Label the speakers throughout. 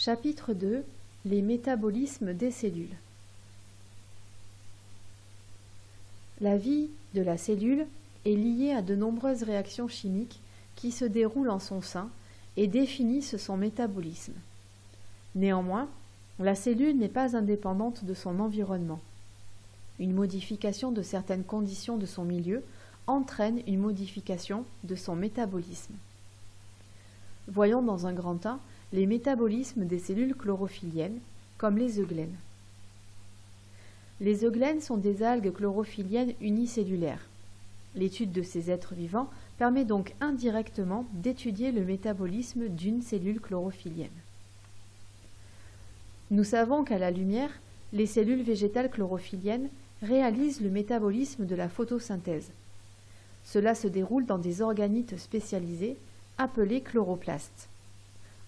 Speaker 1: Chapitre 2. Les métabolismes des cellules. La vie de la cellule est liée à de nombreuses réactions chimiques qui se déroulent en son sein et définissent son métabolisme. Néanmoins, la cellule n'est pas indépendante de son environnement. Une modification de certaines conditions de son milieu entraîne une modification de son métabolisme. Voyons dans un grand tas les métabolismes des cellules chlorophylliennes, comme les euglènes. Les euglènes sont des algues chlorophylliennes unicellulaires. L'étude de ces êtres vivants permet donc indirectement d'étudier le métabolisme d'une cellule chlorophyllienne. Nous savons qu'à la lumière, les cellules végétales chlorophylliennes réalisent le métabolisme de la photosynthèse. Cela se déroule dans des organites spécialisés appelés chloroplastes.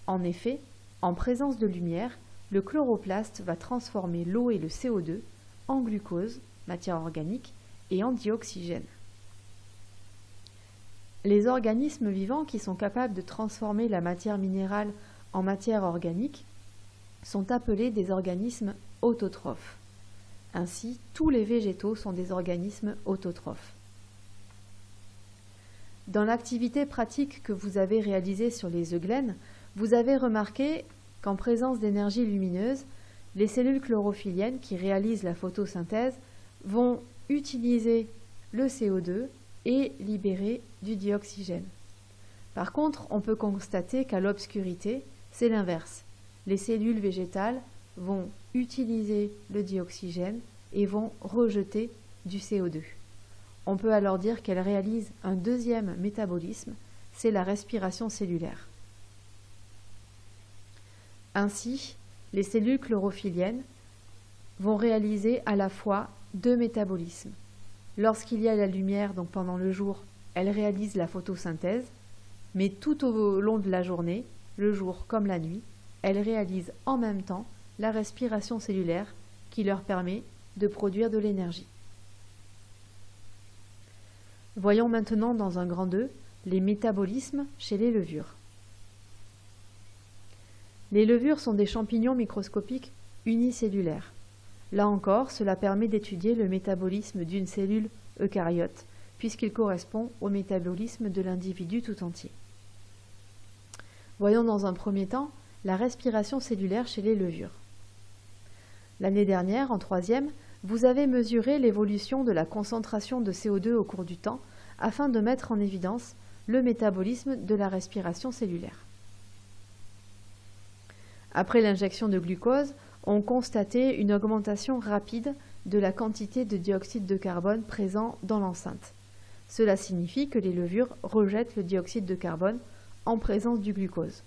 Speaker 1: En effet, en présence de lumière, le chloroplaste va transformer l'eau et le CO2 en glucose, matière organique, et en dioxygène. Les organismes vivants qui sont capables de transformer la matière minérale en matière organique sont appelés des organismes autotrophes. Ainsi, tous les végétaux sont des organismes autotrophes. Dans l'activité pratique que vous avez réalisée sur les euglènes, vous avez remarqué qu'en présence d'énergie lumineuse, les cellules chlorophylliennes qui réalisent la photosynthèse vont utiliser le CO2 et libérer du dioxygène. Par contre, on peut constater qu'à l'obscurité, c'est l'inverse. Les cellules végétales vont utiliser le dioxygène et vont rejeter du CO2. On peut alors dire qu'elles réalisent un deuxième métabolisme, c'est la respiration cellulaire. Ainsi, les cellules chlorophylliennes vont réaliser à la fois deux métabolismes. Lorsqu'il y a la lumière, donc pendant le jour, elles réalisent la photosynthèse, mais tout au long de la journée, le jour comme la nuit, elles réalisent en même temps la respiration cellulaire qui leur permet de produire de l'énergie. Voyons maintenant dans un grand 2 les métabolismes chez les levures. Les levures sont des champignons microscopiques unicellulaires. Là encore, cela permet d'étudier le métabolisme d'une cellule eucaryote, puisqu'il correspond au métabolisme de l'individu tout entier. Voyons dans un premier temps la respiration cellulaire chez les levures. L'année dernière, en troisième, vous avez mesuré l'évolution de la concentration de CO2 au cours du temps afin de mettre en évidence le métabolisme de la respiration cellulaire. Après l'injection de glucose, on constatait une augmentation rapide de la quantité de dioxyde de carbone présent dans l'enceinte. Cela signifie que les levures rejettent le dioxyde de carbone en présence du glucose.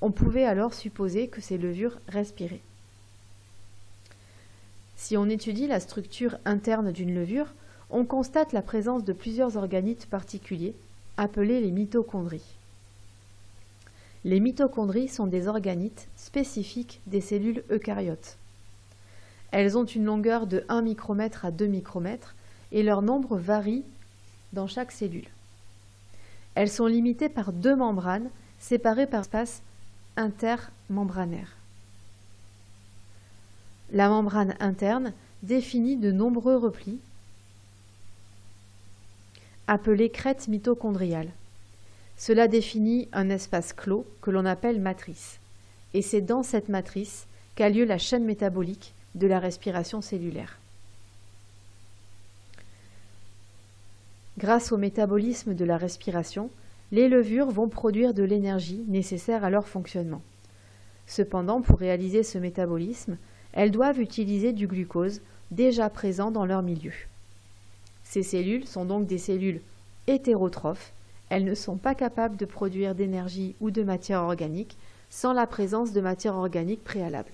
Speaker 1: On pouvait alors supposer que ces levures respiraient. Si on étudie la structure interne d'une levure, on constate la présence de plusieurs organites particuliers, appelés les mitochondries. Les mitochondries sont des organites spécifiques des cellules eucaryotes. Elles ont une longueur de 1 micromètre à 2 micromètres et leur nombre varie dans chaque cellule. Elles sont limitées par deux membranes séparées par espace intermembranaire. La membrane interne définit de nombreux replis appelés crêtes mitochondriales. Cela définit un espace clos que l'on appelle matrice. Et c'est dans cette matrice qu'a lieu la chaîne métabolique de la respiration cellulaire. Grâce au métabolisme de la respiration, les levures vont produire de l'énergie nécessaire à leur fonctionnement. Cependant, pour réaliser ce métabolisme, elles doivent utiliser du glucose déjà présent dans leur milieu. Ces cellules sont donc des cellules hétérotrophes. Elles ne sont pas capables de produire d'énergie ou de matière organique sans la présence de matière organique préalable.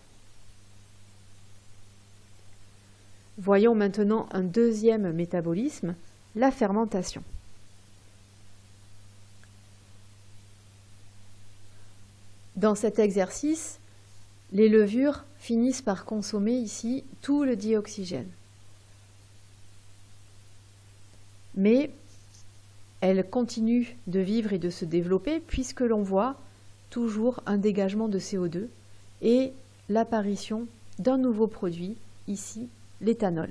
Speaker 1: Voyons maintenant un deuxième métabolisme, la fermentation. Dans cet exercice, les levures finissent par consommer ici tout le dioxygène. Mais elles continuent de vivre et de se développer puisque l'on voit toujours un dégagement de CO2 et l'apparition d'un nouveau produit, ici l'éthanol.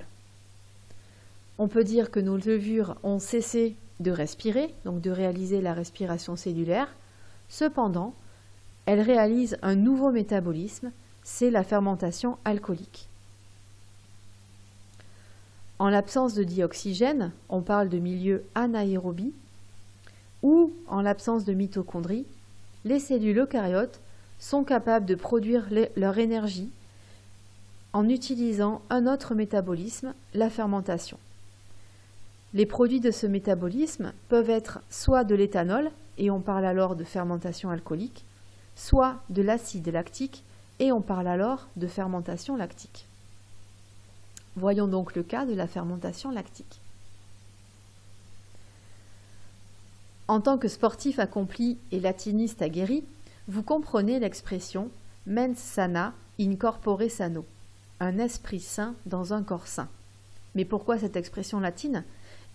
Speaker 1: On peut dire que nos levures ont cessé de respirer, donc de réaliser la respiration cellulaire. Cependant, elles réalisent un nouveau métabolisme, c'est la fermentation alcoolique. En l'absence de dioxygène, on parle de milieu anaérobie, ou en l'absence de mitochondries, les cellules eucaryotes sont capables de produire leur énergie en utilisant un autre métabolisme, la fermentation. Les produits de ce métabolisme peuvent être soit de l'éthanol, et on parle alors de fermentation alcoolique, soit de l'acide lactique, et on parle alors de fermentation lactique. Voyons donc le cas de la fermentation lactique. En tant que sportif accompli et latiniste aguerri, vous comprenez l'expression « mens sana in corpore sano », un esprit sain dans un corps sain. Mais pourquoi cette expression latine?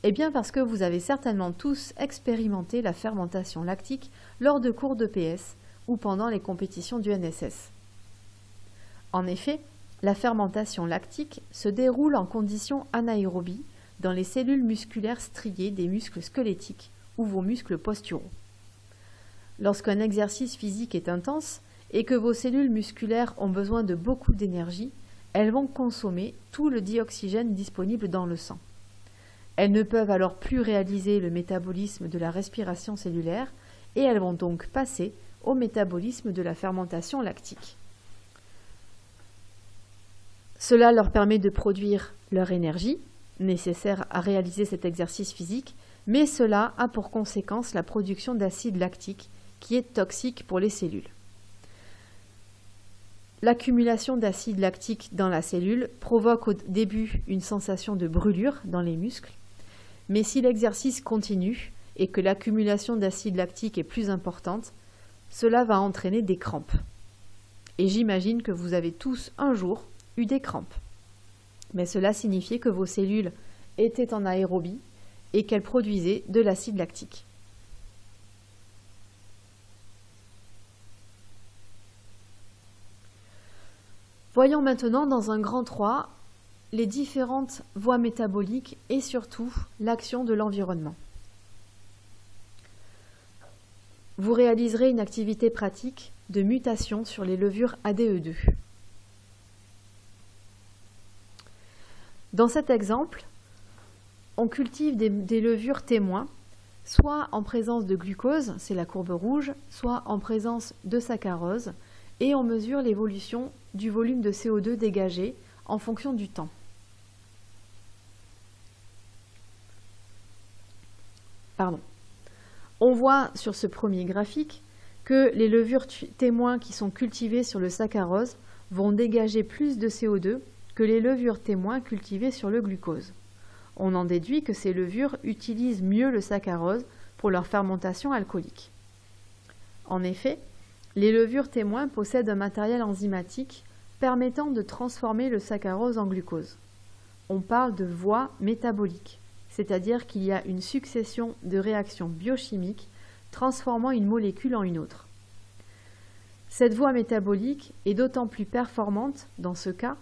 Speaker 1: Eh bien parce que vous avez certainement tous expérimenté la fermentation lactique lors de cours d'EPS ou pendant les compétitions du NSS. En effet, la fermentation lactique se déroule en conditions anaérobie dans les cellules musculaires striées des muscles squelettiques ou vos muscles posturaux. Lorsqu'un exercice physique est intense et que vos cellules musculaires ont besoin de beaucoup d'énergie, elles vont consommer tout le dioxygène disponible dans le sang. Elles ne peuvent alors plus réaliser le métabolisme de la respiration cellulaire et elles vont donc passer au métabolisme de la fermentation lactique. Cela leur permet de produire leur énergie, nécessaire à réaliser cet exercice physique, mais cela a pour conséquence la production d'acide lactique, qui est toxique pour les cellules. L'accumulation d'acide lactique dans la cellule provoque au début une sensation de brûlure dans les muscles, mais si l'exercice continue et que l'accumulation d'acide lactique est plus importante, cela va entraîner des crampes. Et j'imagine que vous avez tous un jour eu des crampes. Mais cela signifiait que vos cellules étaient en aérobie et qu'elles produisaient de l'acide lactique. Voyons maintenant dans un grand 3 les différentes voies métaboliques et surtout l'action de l'environnement. Vous réaliserez une activité pratique de mutation sur les levures ADE2. Dans cet exemple, on cultive des levures témoins, soit en présence de glucose, c'est la courbe rouge, soit en présence de saccharose, et on mesure l'évolution du volume de CO2 dégagé en fonction du temps. On voit sur ce premier graphique que les levures témoins qui sont cultivées sur le saccharose vont dégager plus de CO2 que les levures témoins cultivées sur le glucose. On en déduit que ces levures utilisent mieux le saccharose pour leur fermentation alcoolique. En effet, les levures témoins possèdent un matériel enzymatique permettant de transformer le saccharose en glucose. On parle de voie métabolique, c'est-à-dire qu'il y a une succession de réactions biochimiques transformant une molécule en une autre. Cette voie métabolique est d'autant plus performante dans ce cas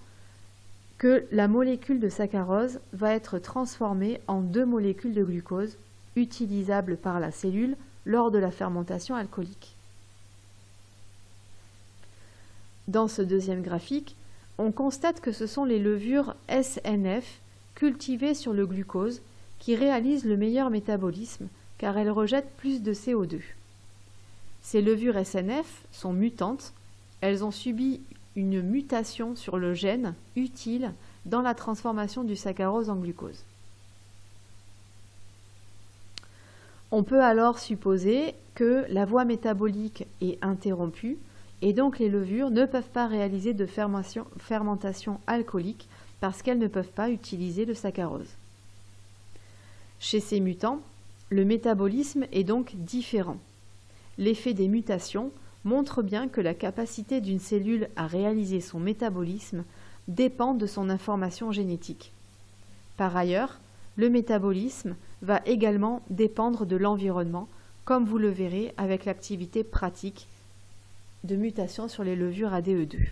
Speaker 1: que la molécule de saccharose va être transformée en 2 molécules de glucose utilisables par la cellule lors de la fermentation alcoolique. Dans ce deuxième graphique, on constate que ce sont les levures SNF cultivées sur le glucose qui réalisent le meilleur métabolisme car elles rejettent plus de CO2. Ces levures SNF sont mutantes, elles ont subi une mutation sur le gène utile dans la transformation du saccharose en glucose. On peut alors supposer que la voie métabolique est interrompue et donc les levures ne peuvent pas réaliser de fermentation alcoolique parce qu'elles ne peuvent pas utiliser le saccharose. Chez ces mutants, le métabolisme est donc différent. L'effet des mutations montre bien que la capacité d'une cellule à réaliser son métabolisme dépend de son information génétique. Par ailleurs, le métabolisme va également dépendre de l'environnement, comme vous le verrez avec l'activité pratique de mutation sur les levures ADE2.